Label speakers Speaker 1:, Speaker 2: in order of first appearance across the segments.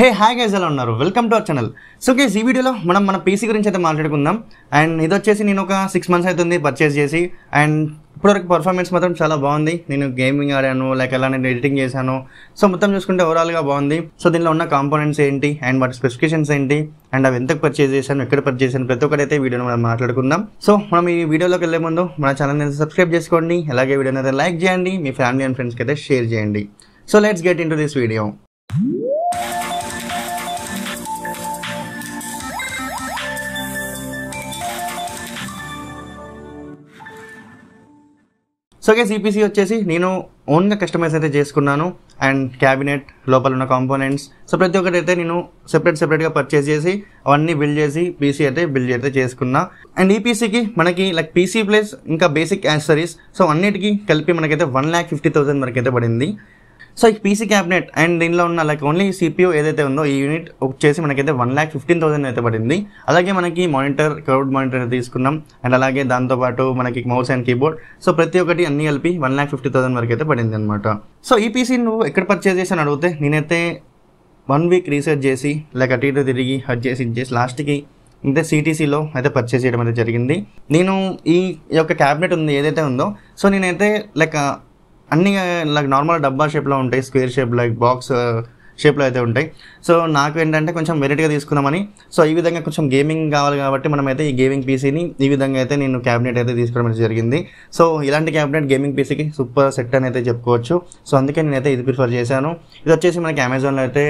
Speaker 1: Hey hi guys, ఎలా ఉన్నారు? Welcome to our channel. So guys, ఈ వీడియోలో మనం మన పీసీ గురించి అయితే మాట్లాడుకుందాం. అండ్ ఇది వచ్చేసి నేను ఒక 6 months అవుతుంది పర్చేస్ చేసి. అండ్ ఇప్పటివరకు పర్ఫార్మెన్స్ మాత్రం చాలా బాగుంది. నేను గేమింగ్ ఆడాను, లైక్ ఎలా నేను ఎడిటింగ్ చేశాను. సో మొత్తం చూసుకుంటే ఓవరాల్గా బాగుంది. సో దీనిలో ఉన్న కాంపోనెంట్స్ ఏంటి అండ్ వాటి స్పెసిఫికేషన్స్ ఏంటి అండ్ అవి ఎంతకు పర్చేస్ చేశాను, ఎక్కడ పర్చేస్ చేశాను, ప్రతి ఒక్కటైతే వీడియోని మనం మాట్లాడుకుందాం. సో మనం ఈ వీడియోలోకి వెళ్ళే ముందు మన ఛానల్ని సబ్స్క్రైబ్ చేసుకోండి, అలాగే వీడియోని అయితే లైక్ చేయండి, మీ ఫ్యామిలీ అండ్ ఫ్రెండ్స్కి అయితే షేర్ చేయండి. So let's get in to this video. So guys, EPC వచ్చేసి నేను ఓన్గా కస్టమైజ్ అయితే చేసుకున్నాను. అండ్ క్యాబినెట్ లోపల ఉన్న కాంపోనెంట్స్, సో ప్రతి ఒక్కటి అయితే నేను సెపరేట్గా పర్చేస్ చేసి అవన్నీ బిల్డ్ చేసి పీసీ అయితే బిల్డ్ అయితే చేసుకున్నా. అండ్ ఈ పీసీకి మనకి లైక్ పీసీ ప్లస్ ఇంకా బేసిక్ యాక్సెసరీస్, సో అన్నిటికీ కలిపి మనకైతే 1,50,000 వరకు అయితే పడింది. సో ఈ పీసీ క్యాబినెట్ అండ్ దీనిలో ఉన్న లైక్ ఓన్లీ CPU ఏదైతే ఉందో ఈ యూనిట్ వచ్చేసి మనకైతే 1,15,000 అయితే పడింది. అలాగే మనకి మానిటర్, క్లౌడ్ మానిటర్ తీసుకున్నాం. అండ్ అలాగే దాంతోపాటు మనకి మౌస్ అండ్ కీబోర్డ్, సో ప్రతి ఒక్కటి అన్ని కలిపి 1,50,000 వరకు అయితే పడింది అనమాట. సో ఈ పీసీ నువ్వు ఎక్కడ పర్చేస్ చేసి అని అడిగితే, నేనైతే 1 week రీసెర్చ్ చేసి లైక్ అటు ఇటు తిరిగి హట్ చేసి ఇచ్చేసి లాస్ట్కి అయితే CTCలో అయితే పర్చేస్ చేయడం అయితే జరిగింది. నేను ఈ యొక్క క్యాబినెట్ ఉంది ఏదైతే ఉందో, సో నేనైతే లైక్ అన్ని లైక్ నార్మల్ డబ్బా షేప్లో ఉంటాయి, స్క్వేర్ షేప్ లైక్ బాక్స్ షేప్లో అయితే ఉంటాయి. సో నాకు ఏంటంటే కొంచెం వెరైటీగా తీసుకుందామని, సో ఈ విధంగా కొంచెం గేమింగ్ కావాలి కాబట్టి మనమైతే ఈ గేమింగ్ పీసీని ఈ విధంగా అయితే నేను క్యాబినెట్ అయితే తీసుకోవడం జరిగింది. సో ఇలాంటి క్యాబినెట్ గేమింగ్ పీసీకి సూపర్ సెట్ అని అయితే చెప్పుకోవచ్చు. సో అందుకే నేనైతే ఇది ప్రిఫర్ చేశాను. ఇది వచ్చేసి మనకి అమెజాన్లో అయితే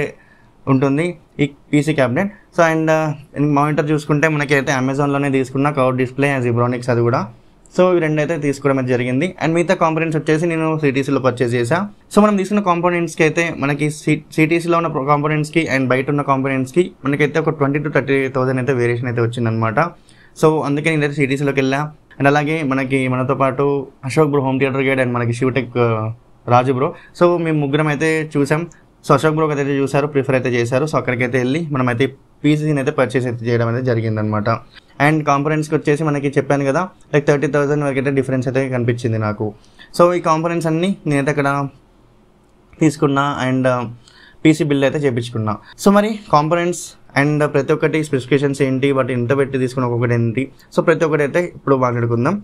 Speaker 1: ఉంటుంది ఈ PC cabinet. So and monitor చూసుకుంటే మనకి అయితే అమెజాన్లోనే తీసుకున్న కర్వ్ డిస్ప్లే ZEBRONICS అది కూడా. సో ఇవి రెండు అయితే తీసుకోవడం అయితే జరిగింది. అండ్ మిగతా కాంపోనెంట్స్ వచ్చేసి నేను CTCలో పర్చేస్ చేశాను. సో మనం తీసుకున్న కాంపోనెంట్స్కి అయితే మనకి CTCలో ఉన్న కాంపోనెంట్స్కి అండ్ బయట ఉన్న కాంపోనెంట్స్కి మనకైతే ఒక 20,000 to 30,000 అయితే వేరియేషన్ అయితే వచ్చిందనమాట. సో అందుకే నేనైతే CTCలోకి వెళ్ళా. అండ్ అలాగే మనతో పాటు Ashok bro, home theatre guide, and మనకి శివటెక్ రాజు బ్రో, సో మేము ముగ్గురం అయితే చూసాం. సో అశోక్ బ్రోకి అయితే చూసారు, ప్రిఫర్ అయితే చేశారు. సో అక్కడికైతే వెళ్ళి మనమైతే పీసీని అయితే పర్చేస్ అయితే చేయడం అయితే జరిగిందనమాట. అండ్ కాంపోనెంట్స్కి వచ్చేసి మనకి చెప్పాను కదా, లైక్ 30,000 వరకు అయితే డిఫరెన్స్ అయితే కనిపించింది నాకు. సో ఈ కాంపోనెంట్స్ అన్నీ నేనైతే అక్కడ తీసుకున్నా అండ్ పీసీ బిల్ అయితే చేయించుకున్నా. సో మరి కాంపోనెంట్స్ అండ్ ప్రతి ఒక్కటి స్పెసిఫికేషన్స్ ఏంటి, వాటి ఎంత పెట్టి తీసుకున్న ఒక్కొక్కటి ఏంటి, సో ప్రతి ఒక్కటి అయితే ఇప్పుడు మాట్లాడుకుందాం.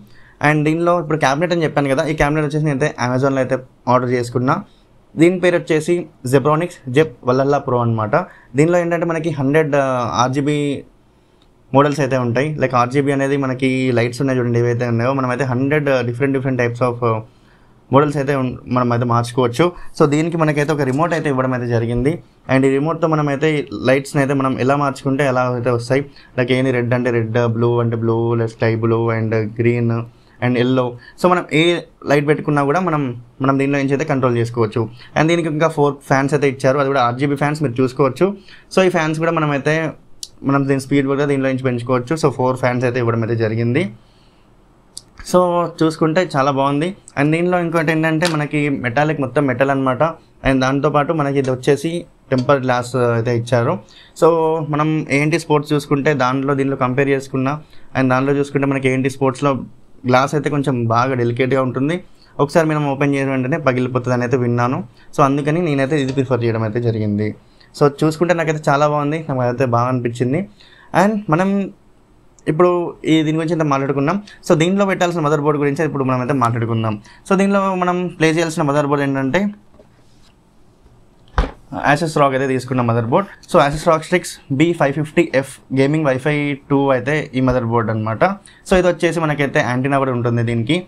Speaker 1: అండ్ దీనిలో ఇప్పుడు క్యాబినెట్ అని చెప్పాను కదా, ఈ క్యాబినెట్ వచ్చేసి నేనైతే అమెజాన్లో అయితే ఆర్డర్ చేసుకున్నా. దీని పేరు వచ్చేసి ZEBRONICS జెప్ వల్లల్లా ప్రో అనమాట. దీనిలో ఏంటంటే మనకి 100 RGB మోడల్స్ అయితే ఉంటాయి. లైక్ RGB అనేది మనకి లైట్స్ ఉన్నాయి చూడండి, ఏవైతే ఉన్నాయో మనమైతే 100 డిఫరెంట్ టైప్స్ ఆఫ్ మోడల్స్ అయితే మనం అయితే మార్చుకోవచ్చు. సో దీనికి మనకైతే ఒక రిమోట్ అయితే ఇవ్వడం అయితే జరిగింది. అండ్ ఈ రిమోట్తో మనమైతే లైట్స్ని అయితే మనం ఎలా మార్చుకుంటే ఎలా అయితే వస్తాయి. లైక్ ఏంది రెడ్ అంటే రెడ్, బ్లూ అంటే blue, sky blue and green and yellow. So మనం ఏ లైట్ పెట్టుకున్నా కూడా మనం దీనిలో నుంచి అయితే కంట్రోల్ చేసుకోవచ్చు. అండ్ దీనికి ఇంకా 4 ఫ్యాన్స్ అయితే ఇచ్చారు, అది కూడా RGB ఫ్యాన్స్ మీరు చూసుకోవచ్చు. సో ఈ ఫ్యాన్స్ కూడా మనం దీని స్పీడ్ కూడా దీనిలో నుంచి పెంచుకోవచ్చు. సో 4 ఫ్యాన్స్ అయితే ఇవ్వడం అయితే జరిగింది. సో చూసుకుంటే చాలా బాగుంది. అండ్ దీనిలో ఇంకోటి ఏంటంటే మనకి మెటాలిక్, మొత్తం మెటల్ అనమాట. అండ్ దాంతోపాటు మనకి ఇది వచ్చేసి టెంపర్ గ్లాస్ అయితే ఇచ్చారు. సో మనం ఏంటి స్పోర్ట్స్ చూసుకుంటే దీనిలో కంపేర్ చేసుకున్నా అండ్ దానిలో చూసుకుంటే మనకి ఏంటి స్పోర్ట్స్లో గ్లాస్ అయితే కొంచెం బాగా డెలికేట్గా ఉంటుంది. ఒకసారి మనం ఓపెన్ చేసిన వెంటనే పగిలిపోతుంది అని అయితే విన్నాను. సో అందుకని నేనైతే ఇది ప్రిఫర్ చేయడం అయితే జరిగింది. సో చూసుకుంటే నాకైతే చాలా బాగుంది, నాకు అయితే బాగా అనిపించింది. అండ్ మనం ఇప్పుడు దీని గురించి అయితే మాట్లాడుకున్నాం. సో దీనిలో పెట్టాల్సిన మదర్ బోర్డ్ గురించి ఇప్పుడు మనం అయితే మాట్లాడుకుందాం. సో దీనిలో మనం ప్లే చేయాల్సిన మదర్ బోర్డ్ ఏంటంటే Asus ROG అయితే తీసుకున్న mother board. So Asus ROG Strix B550F gaming wifi 2 అయితే ఈ మదర్ బోర్డ్ అనమాట. సో ఇది వచ్చేసి మనకైతే యాంటీనా కూడా ఉంటుంది దీనికి.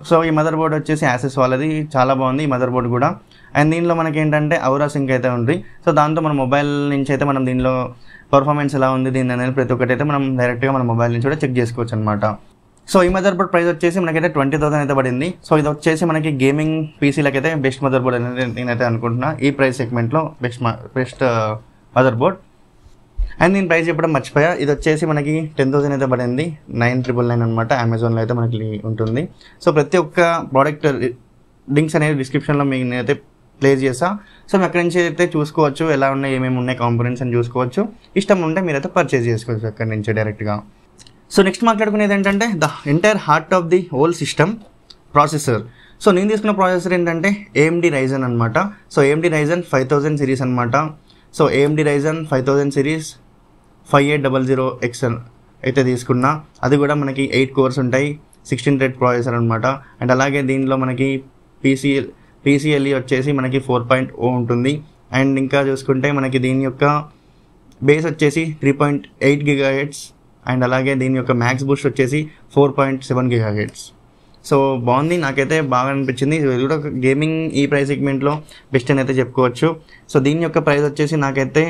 Speaker 1: సో ఈ మదర్ బోర్డ్ వచ్చేసి Asus వాళ్ళది, చాలా బాగుంది ఈ మదర్ బోర్డ్ కూడా. అండ్ దీనిలో మనకి ఏంటంటే ఔరా సింక్ అయితే ఉంది. సో దాంతో మన మొబైల్ నుంచి అయితే మనం దీనిలో పర్ఫార్మెన్స్ ఎలా ఉంది దీని అనేది ప్రతి ఒక్కటి అయితే మనం డైరెక్ట్గా మన మొబైల్ నుంచి కూడా చెక్ చేసుకోవచ్చు అనమాట. సో ఈ మదర్ బోర్డ్ ప్రైస్ వచ్చేసి మనకైతే 20,000 అయితే పడింది. సో ఇది వచ్చేసి మనకి గేమింగ్ పీసీలకైతే బెస్ట్ మదర్ బోర్డ్ అనేది నేనైతే అనుకుంటున్నా. ఈ ప్రైస్ సెగ్మెంట్లో బెస్ట్ మదర్ బోర్డ్. అండ్ దీని ప్రైస్ చెప్పడం మర్చిపోయా, ఇది వచ్చేసి మనకి 10,000 అయితే పడింది. 9,999 అనమాట. అమెజాన్లో అయితే మనకి ఉంటుంది. సో ప్రతి ఒక్క ప్రోడక్ట్ లింక్స్ అనేవి డిస్క్రిప్షన్లో మీకు నేనైతే ప్లేస్ చేస్తా. సో మీరు అక్కడి నుంచి అయితే చూసుకోవచ్చు ఎలా ఉన్నాయి, ఏమేమి ఉన్నాయి కాంపోనెంట్స్ అని చూసుకోవచ్చు. ఇష్టం ఉంటే మీరైతే పర్చేస్ చేసుకోవచ్చు అక్కడి నుంచి డైరెక్ట్గా. సో నెక్స్ట్ మాట్లాడుకునేది ఏంటంటే the entire heart of the whole system, processor. So నేను తీసుకున్న ప్రాసెసర్ ఏంటంటే AMD Ryzen అనమాట. సో AMD Ryzen 5000 సిరీస్ అనమాట. So AMD Ryzen 5000 series 5800X అయితే తీసుకున్నా. అది కూడా మనకి 8 cores ఉంటాయి, 16 thread ప్రాసెసర్ అనమాట. అండ్ అలాగే దీనిలో మనకి PCLE వచ్చేసి మనకి 4.0 ఉంటుంది. అండ్ ఇంకా చూసుకుంటే మనకి దీని యొక్క బేస్ వచ్చేసి 3.8 GHz అండ్ అలాగే దీని యొక్క మ్యాక్స్ బూస్ట్ వచ్చేసి 4.7 GHz. సో బాగుంది, నాకైతే బాగా అనిపించింది. ఇది కూడా గేమింగ్ ఈ ప్రైస్ సెగ్మెంట్లో బెస్ట్ అని అయితే చెప్పుకోవచ్చు. సో దీని యొక్క ప్రైస్ వచ్చేసి నాకైతే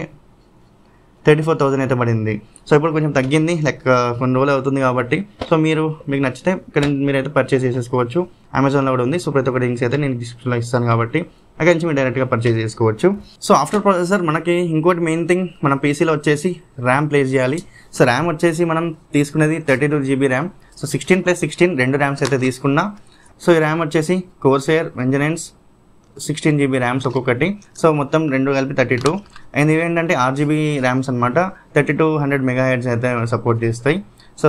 Speaker 1: 34,000 అయితే పడింది. సో ఇప్పుడు కొంచెం తగ్గింది, లైక్ కొన్ని రోజులు అవుతుంది కాబట్టి. సో మీకు నచ్చితే ఇక్కడ మీరైతే పర్చేస్ చేసేసుకోవచ్చు. అమెజాన్లో కూడా ఉంది. సో ప్రతి ఒక్క లింక్స్ అయితే నేను డిస్క్రిప్షన్లో ఇస్తాను కాబట్టి అక్కడి నుంచి మీరు డైరెక్ట్గా పర్చేస్ చేసుకోవచ్చు. సో ఆఫ్టర్ ప్రాసెసర్ మనకి ఇంకోటి మెయిన్ థింగ్, మన పీసీలో వచ్చేసి ర్యామ్ ప్లేస్ చేయాలి. సో ర్యామ్ వచ్చేసి మనం తీసుకునేది 32 GB ర్యామ్. సో 16+16 2 ర్యామ్స్ అయితే తీసుకున్నా. సో ఈ ర్యామ్ వచ్చేసి కోర్సేర్ వెంజనెన్స్ 16 GB ర్యామ్స్ ఒక్కొక్కటి. సో మొత్తం రెండు కలిపి 32. అండ్ ఇవేంటంటే RGB ర్యామ్స్ అనమాట. 3200 MHz అయితే సపోర్ట్ చేస్తాయి. సో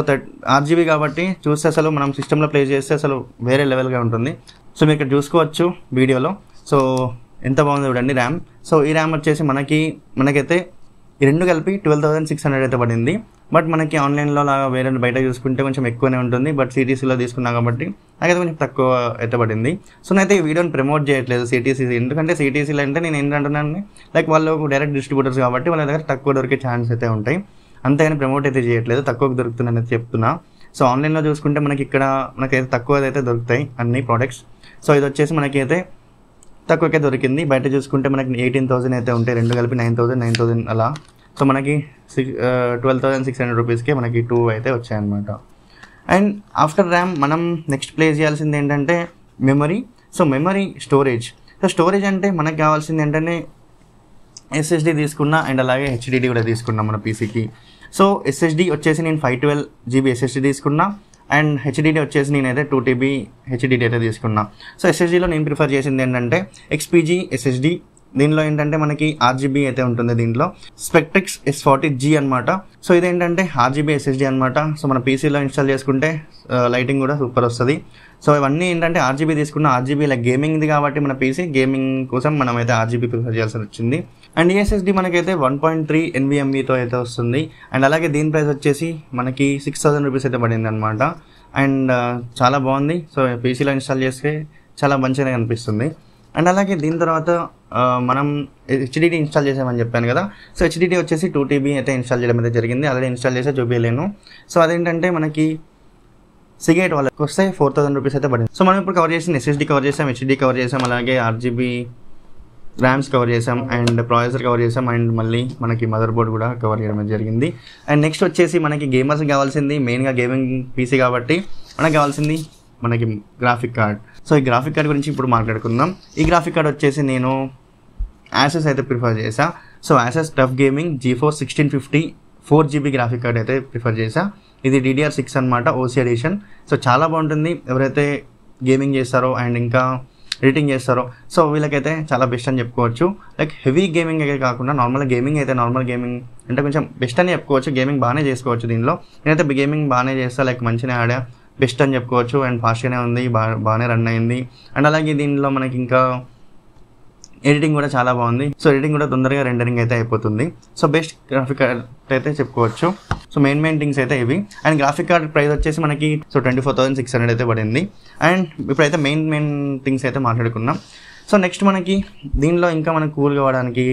Speaker 1: RGB కాబట్టి చూస్తే అసలు మనం సిస్టంలో ప్లే చేస్తే అసలు వేరే లెవెల్గా ఉంటుంది. సో మీరు ఇక్కడ చూసుకోవచ్చు వీడియోలో. సో ఎంత బాగుంది చూడండి ర్యామ్. సో ఈ ర్యామ్ వచ్చేసి మనకైతే ఈ రెండు కలిపి 12,600 అయితే పడింది. బట్ మనకి ఆన్లైన్లో లాగా వేరే బయట చూసుకుంటే కొంచెం ఎక్కువనే ఉంటుంది. బట్ CTCలో తీసుకున్నా కాబట్టి నాకైతే కొంచెం తక్కువ అయితే పడింది. సో నేనైతే ఈ వీడియోని ప్రమోట్ చేయట్లేదు CTC, ఎందుకంటే CTCలో అంటే నేను ఏంటంటున్నాను, లైక్ వాళ్ళు డైరెక్ట్ డిస్ట్రిబ్యూటర్స్ కాబట్టి వాళ్ళ దగ్గర తక్కువ దొరికే ఛాన్స్ అయితే ఉంటాయి. అంతేగాని ప్రమోట్ అయితే చేయట్లేదు, తక్కువకి దొరుకుతుందని అయితే చెప్తున్నా. సో ఆన్లైన్లో చూసుకుంటే మనకైతే తక్కువ అయితే దొరుకుతాయి అన్ని ప్రోడక్ట్స్. సో ఇది వచ్చేసి మనకైతే తక్కువకే దొరికింది. బయట చూసుకుంటే మనకి 18,000 అయితే ఉంటాయి, రెండు కలిపి 9,000 అలా. సో మనకి 12,600 రూపీస్కే మనకి 2 అయితే వచ్చాయన్నమాట. అండ్ ఆఫ్టర్ ర్యామ్ మనం నెక్స్ట్ ప్లేస్ చేయాల్సింది ఏంటంటే memory. So memory storage. So storage అంటే మనకు కావాల్సింది ఏంటంటే SSD తీసుకున్నా అండ్ అలాగే HDD కూడా తీసుకున్నాం మన పీసీకి. సో SSD వచ్చేసి నేను 512 GB SSD తీసుకున్నా. అండ్ HDD వచ్చేసి నేనైతే 2 TB HDD అయితే తీసుకున్నా. సో SSDలో నేను ప్రిఫర్ చేసింది ఏంటంటే XPG SSD. దీనిలో ఏంటంటే మనకి RGB అయితే ఉంటుంది. దీంట్లో స్పెక్ట్రిక్స్ S40G అనమాట. సో ఇదేంటంటే RGB SSD అనమాట. సో మన పీసీలో ఇన్స్టాల్ చేసుకుంటే లైటింగ్ కూడా సూపర్ వస్తుంది. సో ఇవన్నీ ఏంటంటే RGB తీసుకున్న RGB లైక్ గేమింగ్ది కాబట్టి మన పీసీ గేమింగ్ కోసం మనమైతే RGB ప్రిఫర్ చేయాల్సి వచ్చింది. అండ్ SSD మనకైతే 1.3 NVMeతో అయితే వస్తుంది. అండ్ అలాగే దీని ప్రైస్ వచ్చేసి మనకి 6,000 రూపీస్ అయితే పడింది అనమాట. అండ్ చాలా బాగుంది. సో పీసీలో ఇన్స్టాల్ చేస్తే చాలా మంచిగా అనిపిస్తుంది. అండ్ అలాగే దీని తర్వాత మనం HDD ఇన్స్టాల్ చేసామని చెప్పాను కదా. సో HDD వచ్చేసి 2 TB అయితే ఇన్స్టాల్ చేయడం అయితే జరిగింది. ఆల్రెడీ ఇన్స్టాల్ చేసే చూపించలేను. సో అదేంటంటే మనకి సిగేట్ వాళ్ళకి వస్తే 4,000 రూపీస్ అయితే పడింది. సో మనం ఇప్పుడు కవర్ చేసిన SSD కవర్ చేసాం, HDD కవర్ చేసాం, అలాగే RGB ర్యామ్స్ కవర్ చేసాం, అండ్ ప్రాసెసర్ కవర్ చేసాం, అండ్ మళ్ళీ మనకి మదర్ బోర్డ్ కూడా కవర్ చేయడం జరిగింది. అండ్ నెక్స్ట్ వచ్చేసి మనకి గేమర్స్ కావాల్సింది మెయిన్గా గేమింగ్ పీసీ కాబట్టి మనకు కావాల్సింది మనకి గ్రాఫిక్ కార్డ్. సో ఈ గ్రాఫిక్ కార్డ్ గురించి ఇప్పుడు మాట్లాడుకుందాం. ఈ గ్రాఫిక్ కార్డ్ వచ్చేసి నేను యాసెస్ అయితే ప్రిఫర్ చేసా. So Asus TUF gaming GeForce 1650 4GB graphic card అయితే ప్రిఫర్ చేసా. ఇది DDR6 అనమాట, OC ఎడిషన్. సో చాలా బాగుంటుంది. ఎవరైతే గేమింగ్ చేస్తారో అండ్ ఇంకా ఎడిటింగ్ చేస్తారో సో వీళ్ళకైతే చాలా బెస్ట్ అని చెప్పుకోవచ్చు. లైక్ హెవీ గేమింగ్ అయితే కాకుండా నార్మల్ గేమింగ్ అంటే కొంచెం బెస్ట్ అని చెప్పుకోవచ్చు. గేమింగ్ బాగానే చేసుకోవచ్చు దీనిలో. నేనైతే గేమింగ్ బాగానే చేస్తా, లైక్ మంచిగా ఆడా, బెస్ట్ అని చెప్పుకోవచ్చు. అండ్ ఫాస్ట్గానే ఉంది, బాగానే రన్ అయింది. అండ్ అలాగే దీనిలో మనకి ఇంకా ఎడిటింగ్ కూడా చాలా బాగుంది. సో ఎడిటింగ్ కూడా తొందరగా రెండరింగ్ అయితే అయిపోతుంది. సో బెస్ట్ గ్రాఫిక్ కార్డ్ అయితే చెప్పుకోవచ్చు. సో మెయిన్ థింగ్స్ అయితే ఇవి. అండ్ గ్రాఫిక్ కార్డ్ ప్రైస్ వచ్చేసి మనకి 24,600 అయితే పడింది. అండ్ ఇప్పుడైతే మెయిన్ థింగ్స్ అయితే మాట్లాడుకున్నాం. సో నెక్స్ట్ మనకి దీనిలో ఇంకా మనకు కూల్ కావడానికి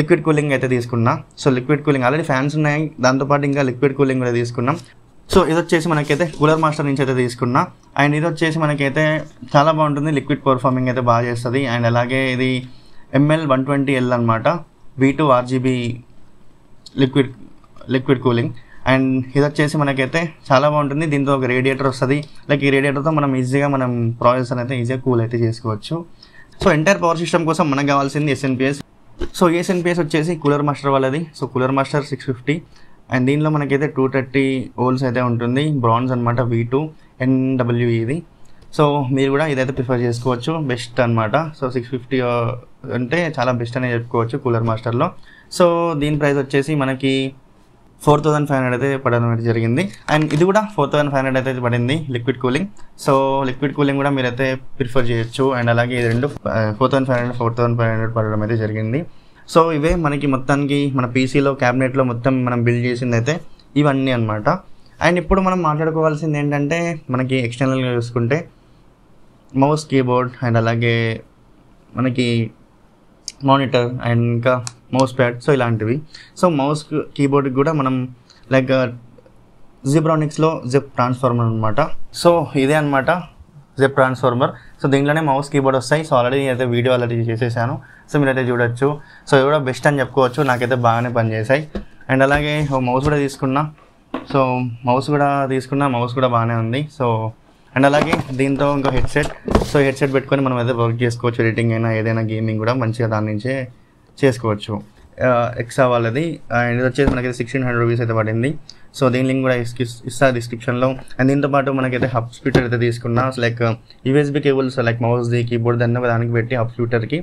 Speaker 1: లిక్విడ్ కూలింగ్ అయితే తీసుకున్నా. So liquid cooling already fans ఉన్నాయి, దాంతోపాటు ఇంకా లిక్విడ్ కూలింగ్ కూడా తీసుకున్నాం. సో ఇది వచ్చేసి మనకైతే కూలర్ మాస్టర్ నుంచి అయితే తీసుకున్నా. అండ్ ఇది వచ్చేసి మనకైతే చాలా బాగుంటుంది, లిక్విడ్ పర్ఫార్మింగ్ అయితే బాగా చేస్తుంది. అండ్ అలాగే ఇది ML120L అనమాట, V2 RGB liquid cooling. And ఇది వచ్చేసి మనకైతే చాలా బాగుంటుంది. దీంతో ఒక రేడియేటర్ వస్తుంది. లైక్ ఈ రేడియేటర్తో మనం మన ప్రాసెసర్ అయితే ఈజీగా కూల్ అయితే చేసుకోవచ్చు. సో ఎంటైర్ పవర్ సిస్టమ్ కోసం మనకు కావాల్సింది SNPS. సో SNPS వచ్చేసి కూలర్ మాస్టర్ వాళ్ళది. So cooler master 650. అండ్ దీనిలో మనకైతే 230 volts అయితే ఉంటుంది, బ్రాంజ్ అనమాట, V2 NWE ఇది. సో మీరు కూడా ఇదైతే ప్రిఫర్ చేసుకోవచ్చు, బెస్ట్ అనమాట. సో 650 అంటే చాలా బెస్ట్ అనే చెప్పుకోవచ్చు కూలర్ మాస్టర్లో. సో దీని ప్రైస్ వచ్చేసి మనకి 4,500 అయితే పడడం జరిగింది. అండ్ ఇది కూడా 4,500 అయితే పడింది liquid cooling. So liquid cooling కూడా మీరైతే ప్రిఫర్ చేయొచ్చు. అండ్ అలాగే ఇది రెండు 4,500 పడడం అయితే జరిగింది. సో ఇవే మనకి మొత్తానికి మన పీసీలో క్యాబినెట్లో మొత్తం మనం బిల్డ్ చేసింది అయితే ఇవన్నీ అనమాట. అండ్ ఇప్పుడు మనం మాట్లాడుకోవాల్సింది ఏంటంటే మనకి ఎక్స్టర్నల్గా చూసుకుంటే మౌస్, కీబోర్డ్ అండ్ అలాగే మనకి మానిటర్ అండ్ ఇంకా మౌస్ ప్యాడ్, సో ఇలాంటివి. సో మౌస్ కీబోర్డ్కి కూడా మనం లైక్ ZEBRONICSలో ZEP ట్రాన్స్ఫార్మర్ అనమాట. సో ఇదే అనమాట ZEP ట్రాన్స్ఫార్మర్. సో దీంట్లోనే మౌస్ కీబోర్డ్ వస్తాయి. సో ఆల్రెడీ అయితే వీడియో ఆల్రెడీ చేసేసాను, సో మీరైతే చూడొచ్చు. సో ఇది కూడా బెస్ట్ అని చెప్పుకోవచ్చు, నాకైతే బాగానే పనిచేసాయి. అండ్ అలాగే మౌస్ కూడా తీసుకున్నా, సో మౌస్ కూడా బాగానే ఉంది. సో అండ్ అలాగే దీంతో ఇంకా హెడ్సెట్, సో హెడ్సెట్ పెట్టుకొని మనం అయితే వర్క్ చేసుకోవచ్చు, ఎడిటింగ్ అయినా ఏదైనా గేమింగ్ కూడా మంచిగా దాని నుంచే చేసుకోవచ్చు. ఎక్సా వాళ్ళది. అండ్ ఇది వచ్చేసి మనకైతే 1600 రూపీస్ అయితే పడింది. సో దీని లింక్ కూడా ఇస్తా డిస్క్రిప్షన్లో. అండ్ దీంతో పాటు మనకైతే హబ్ స్పీటర్ అయితే తీసుకున్నా, లైక్ USB కేబుల్స్ లైక్ మౌస్ది, కీబోర్డ్ దానికి పెట్టి హబ్ స్పీటర్కి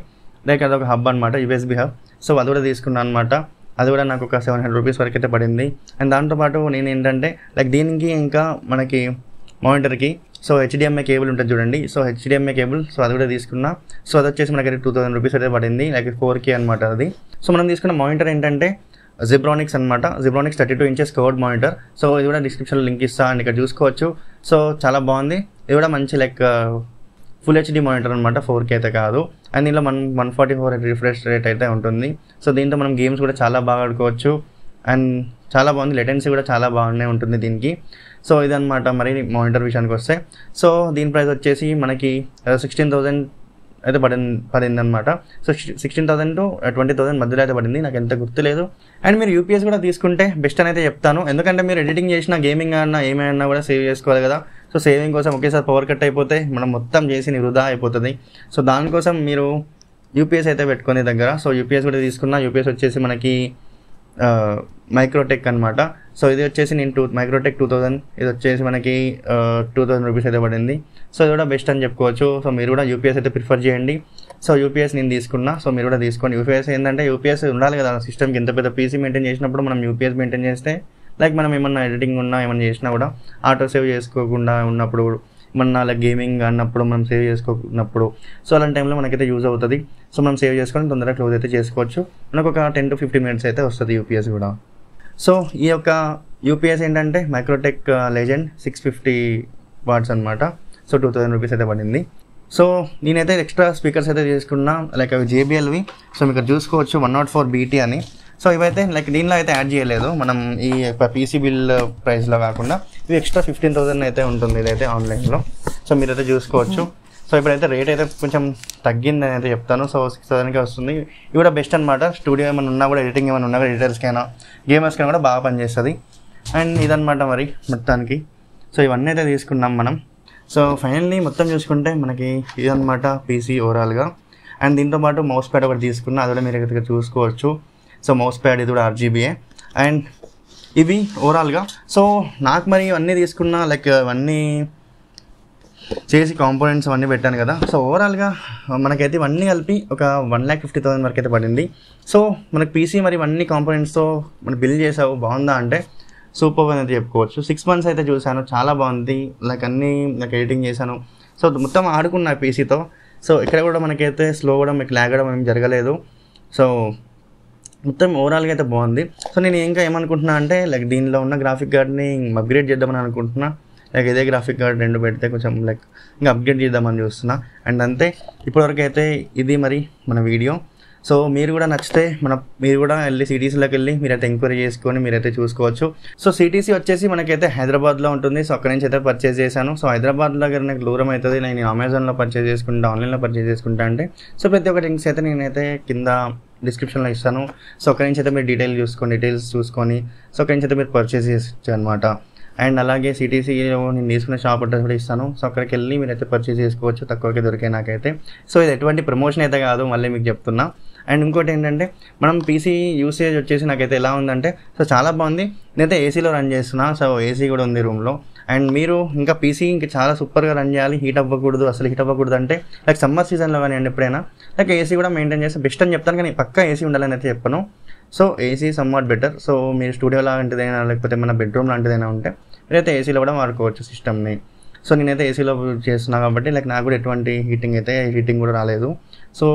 Speaker 1: లైక్ అదొక హబ్ అనమాట, USB హబ్. సో అది కూడా తీసుకున్నాను అనమాట. అది కూడా నాకు ఒక 700 రూపీస్ వరకు అయితే పడింది. అండ్ దాంతోపాటు నేను ఏంటంటే లైక్ దీనికి ఇంకా మనకి మానిటర్కి సో HDMI కేబుల్ ఉంటుంది చూడండి, సో HDMI కేబుల్, సో అది కూడా తీసుకున్నా. సో అది వచ్చేసి మనకైతే 2000 రూపీస్ అయితే పడింది, లైక్ 4K అనమాట అది. సో మనం తీసుకున్న మానిటర్ ఏంటంటే ZEBRONICS అనమాట, ZEBRONICS 32 inches curved monitor. So ఇది కూడా డిస్క్రిప్షన్లో లింక్ ఇస్తా అండ్ ఇక్కడ చూసుకోవచ్చు. సో చాలా బాగుంది, ఇది కూడా మంచి లైక్ ఫుల్ HD మానిటర్ అనమాట, 4K అయితే కాదు. అండ్ దీనిలో 144 రిఫ్రెష్ రేట్ అయితే ఉంటుంది. సో దీంతో మనం గేమ్స్ కూడా చాలా బాగా ఆడుకోవచ్చు. అండ్ చాలా బాగుంది, లెటెన్సీ కూడా చాలా బాగానే ఉంటుంది దీనికి. సో ఇదనమాట మరి మానిటర్ విషయానికి వస్తే. సో దీని ప్రైస్ వచ్చేసి మనకి 16,000 అయితే పడింది అనమాట. సో 16,000 to 20,000 మధ్యలో అయితే పడింది, నాకు ఎంత గుర్తులేదు. అండ్ మీరు UPS కూడా తీసుకుంటే బెస్ట్ అని అయితే చెప్తాను, ఎందుకంటే మీరు ఎడిటింగ్ చేసిన గేమింగ్ అన్నా ఏమైనా కూడా సేవ్ చేసుకోవాలి కదా. సో సేవింగ్ కోసం ఒకేసారి పవర్ కట్ అయిపోతే మనం మొత్తం చేసి వృధా అయిపోతుంది. సో దానికోసం మీరు UPS అయితే పెట్టుకునే దగ్గర. సో UPS కూడా తీసుకున్నా. UPS వచ్చేసి మనకి మైక్రోటెక్ అనమాట. సో ఇది వచ్చేసి నేను మైక్రోటెక్ 2000, ఇది వచ్చేసి మనకి 2000 రూపీస్ అయితే పడింది. సో ఇది కూడా బెస్ట్ అని చెప్పుకోవచ్చు. సో మీరు కూడా UPS అయితే ప్రిఫర్ చేయండి. సో UPS నేను తీసుకున్నా, సో మీరు కూడా తీసుకోండి. UPS ఏంటంటే UPS ఉండాలి కదా సిస్టమ్కి. ఇంత పెద్ద PC మెయింటైన్ చేసినప్పుడు మనం UPS మెయింటైన్ చేస్తే లైక్ మనం ఏమన్నా ఎడిటింగ్ ఉన్నా ఏమన్నా చేసినా కూడా ఆటో సేవ్ చేసుకోకుండా ఉన్నప్పుడు, ఏమన్నా లైక్ గేమింగ్ అన్నప్పుడు మనం సేవ్ చేసుకోకున్నప్పుడు, సో అలాంటి టైంలో మనకైతే యూజ్ అవుతుంది. సో మనం సేవ్ చేసుకొని తొందరగా క్లోజ్ అయితే చేసుకోవచ్చు. మనకు ఒక 10 to 15 minutes అయితే వస్తుంది UPS కూడా. సో ఈ యొక్క UPS ఏంటంటే మైక్రోటెక్ లెజెండ్ 650 వాట్స్ అనమాట. సో 2000 రూపీస్ అయితే పడింది. సో నేనైతే ఎక్స్ట్రా స్పీకర్స్ అయితే చేసుకున్నా, లైక్ అవి JBLవి. సో మీకు చూసుకోవచ్చు 104 BT అని. సో ఇవైతే లైక్ దీనిలో అయితే యాడ్ చేయలేదు, మనం ఈ PC బిల్ ప్రైస్లో కాకుండా ఇవి ఎక్స్ట్రా 15,000 అయితే ఉంటుంది ఇదైతే ఆన్లైన్లో. సో మీరైతే చూసుకోవచ్చు. సో ఇప్పుడైతే రేట్ అయితే కొంచెం తగ్గిందని అయితే చెప్తాను. సో 6,000కే వస్తుంది. ఇవి కూడా బెస్ట్ అనమాట. స్టూడియో ఏమైనా ఉన్నా కూడా, ఎడిటింగ్ ఏమైనా ఉన్నా కూడా, ఎడిటర్స్కైనా గేమర్స్కైనా కూడా బాగా పనిచేస్తుంది. అండ్ ఇదనమాట మరి మొత్తానికి. సో ఇవన్నీ అయితే తీసుకున్నాం మనం. సో ఫైనల్లీ మొత్తం చూసుకుంటే మనకి ఇదనమాట PC ఓవరాల్గా. అండ్ దీంతో పాటు మౌస్ ప్యాడ్ ఒకటి తీసుకున్నా, అది కూడా మీరు ఇక్కడ చూసుకోవచ్చు. సో మౌస్ ప్యాడ్ ఇది కూడా RGB. అండ్ ఇవి ఓవరాల్గా. సో నాకు మరి ఇవన్నీ తీసుకున్నా, లైక్ ఇవన్నీ చేసి కాంపోనెంట్స్ అవన్నీ పెట్టాను కదా. సో ఓవరాల్గా మనకైతే ఇవన్నీ కలిపి ఒక 1,50,000 వరకు అయితే పడింది. సో మనకి PC మరి ఇవన్నీ కాంపోనెంట్స్తో మనం బిల్డ్ చేసావు, బాగుందా అంటే సూపర్ అని అయితే చెప్పుకోవచ్చు. 6 months అయితే చూశాను, చాలా బాగుంది. లైక్ అన్నీ నాకు ఎడిటింగ్ చేశాను. సో మొత్తం ఆడుకున్నా PCతో. సో ఇక్కడ కూడా మనకైతే స్లో అవ్వడం, మీకు ల్యాగ్ అవ్వడం ఏం జరగలేదు. సో మొత్తం ఓవరాల్గా అయితే బాగుంది. సో నేను ఇంకా ఏమనుకుంటున్నా అంటే లైక్ దీనిలో ఉన్న గ్రాఫిక్ కార్డ్ని అప్గ్రేడ్ చేద్దామని అనుకుంటున్నా. లైక్ ఇదే గ్రాఫిక్ కార్డ్ 2 పెడితే కొంచెం లైక్ ఇంకా అప్గ్రేడ్ చేద్దామని చూస్తున్నా. అండ్ అంతే, ఇప్పటివరకు అయితే ఇది మరి మన వీడియో. సో మీరు కూడా నచ్చితే మీరు కూడా వెళ్ళి CTCలోకి వెళ్ళి మీరైతే ఎంక్వైరీ చేసుకొని మీరైతే చూసుకోవచ్చు. సో CTC వచ్చేసి మనకైతే హైదరాబాద్లో ఉంటుంది. సో అక్కడ నుంచి అయితే పర్చేస్ చేశాను. సో హైదరాబాద్లో దగ్గర నాకు దూరం అవుతుంది, నేను అమెజాన్లో పర్చేస్ చేసుకుంటా, ఆన్లైన్లో పర్చేస్ చేసుకుంటా అంటే. సో ప్రతి ఒక్క లింక్స్ అయితే నేనైతే కింద డిస్క్రిప్షన్లో ఇస్తాను. సో అక్కడి నుంచి అయితే మీరు డీటెయిల్స్ చూసుకొని సో అక్కడి నుంచి అయితే మీరు పర్చేస్ చేయొచ్చు అనమాట. అండ్ అలాగే CTCలో నేను తీసుకున్న షాప్ అడ్రస్ కూడా ఇస్తాను. సో అక్కడికి వెళ్ళి మీరైతే పర్చేస్ చేసుకోవచ్చు, తక్కువకి దొరికే నాకైతే. సో ఇది ఎటువంటి ప్రమోషన్ అయితే కాదు, మళ్ళీ మీకు చెప్తున్నా. అండ్ ఇంకోటి ఏంటంటే మనం PC యూసేజ్ వచ్చేసి నాకైతే ఎలా ఉందంటే, సో చాలా బాగుంది. నేనైతే ఏసీలో రన్ చేస్తున్నా. సో ఏసీ కూడా ఉంది రూమ్లో. అండ్ మీరు ఇంకా PC ఇంకా చాలా సూపర్గా రన్ చేయాలి, హీట్ అవ్వకూడదు, అసలు హీట్ అవ్వకూడదు అంటే లైక్ సమ్మర్ సీజన్లో కానీ అండి ఎప్పుడైనా లైక్ ఏసీ కూడా మెయింటైన్ చేస్తే బెస్ట్ అని చెప్తాను, కానీ పక్కా ఏసీ ఉండాలని అయితే చెప్పను. So AC somewhat better. So మీరు స్టూడియో లాంటిదైనా లేకపోతే మన బెడ్రూమ్ లాంటిదైనా ఉంటే మీరైతే ఏసీలో కూడా వాడుకోవచ్చు సిస్టమ్ని. సో నేనైతే ఏసీలో చేస్తున్నాను కాబట్టి లైక్ నాకు కూడా ఎటువంటి హీటింగ్ కూడా రాలేదు. సో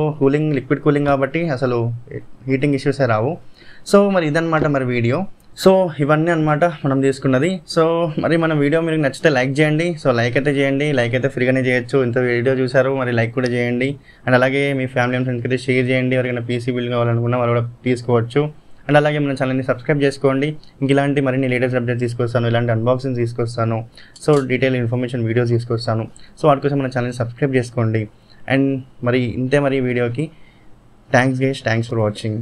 Speaker 1: లిక్విడ్ కూలింగ్ కాబట్టి అసలు హీటింగ్ ఇష్యూసే రావు. సో మరి ఇదన్నమాట మరి వీడియో. సో ఇవన్నీ అనమాట మనం తీసుకున్నది. సో మరి మన వీడియో మీకు నచ్చితే లైక్ చేయండి. సో లైక్ అయితే చేయండి, లైక్ అయితే ఫ్రీగానే చేయొచ్చు. ఇంత వీడియో చూసారు మరి లైక్ కూడా చేయండి. అండ్ అలాగే మీ ఫ్యామిలీ అండ్ ఫ్రెండ్స్కి అయితే షేర్ చేయండి. ఎవరికైనా పీసీ బిల్ కావాలనుకున్నా వాళ్ళు కూడా తీసుకోవచ్చు. అండ్ అలాగే మన ఛానల్ని సబ్స్క్రైబ్ చేసుకోండి. ఇంక ఇలాంటి మరిన్ని లేటెస్ట్ అప్డేట్స్ తీసుకొస్తాను, ఇలాంటి అన్బాక్సింగ్ తీసుకొస్తాను, సో డీటెయిల్ ఇన్ఫర్మేషన్ వీడియోస్ తీసుకొస్తాను. సో వాటి కోసం మన ఛానల్ని సబ్స్క్రైబ్ చేసుకోండి. అండ్ మరి ఇంతే మరి వీడియోకి థ్యాంక్స్ ఫర్ వాచింగ్.